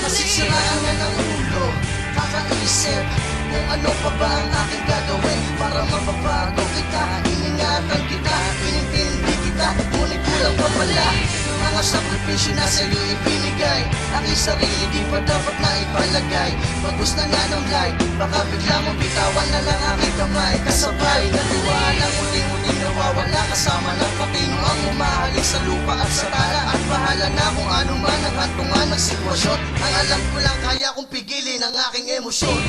Nasisiraan na ng ulo, kakaisip kung ano pa ba ang aking gagawin para mapabago kita. Iningatan kita, inintindi kita, ngunit kulang pa pala. Mga sakripisyo na sa'yo ibinigay, aking sarili di pa dapat na ipalagay. Bagus na nga ng light, baka bigla mong bitawan na lang aking kamay. Kasabay na tiwala, muling-muling nawawala, kasama ng patino ang umahalik sa lupa at sa tala. At bahala na kung ano man ang hatungan ng sitwasyon. Ang alam ko lang kaya kong pigilin ang aking emosyon.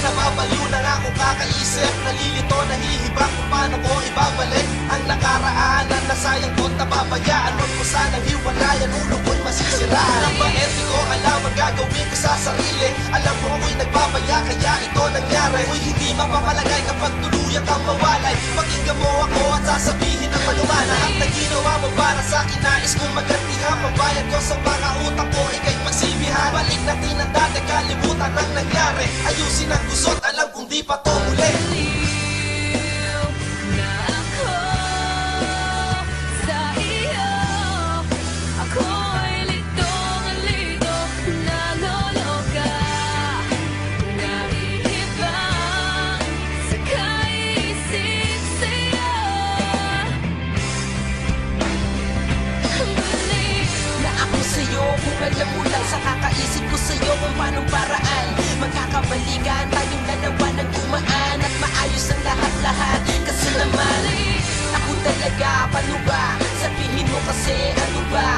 Nababaliw na nga kung kakaisip, nalilito, nahihibang kung paano ko ibabalik ang nakaraan na nasayang ko't napabayaan. Huwag ko sanang hiwalayan, ulo ko'y masisiraan. Ang maerte ko, alam ang gagawin ko sa sarili. Alam mo ako'y nagbabaya, kaya ito nangyari. Ako'y hindi mapapalagay kapag tuluyan kang mawalay. Pakinggan mo ako at sasabihin ang malumana. At na ginawa mo para sa akin, nais kong magantihan. Pambayad ko sa mga utang ko, ika'y pagsibihan. Balik natin ang dati, kalimutan ang nangyari. Ayusin ang gusot, alam kong di pa to muli. Kung alam mo lang sa kakaisip ko sa'yo kung paanong paraan magkakabalikan tayong dalawa ng gumaan at maayos ang lahat-lahat. Kasi naman ako talaga, paano ba? Sabihin mo kasi ano ba?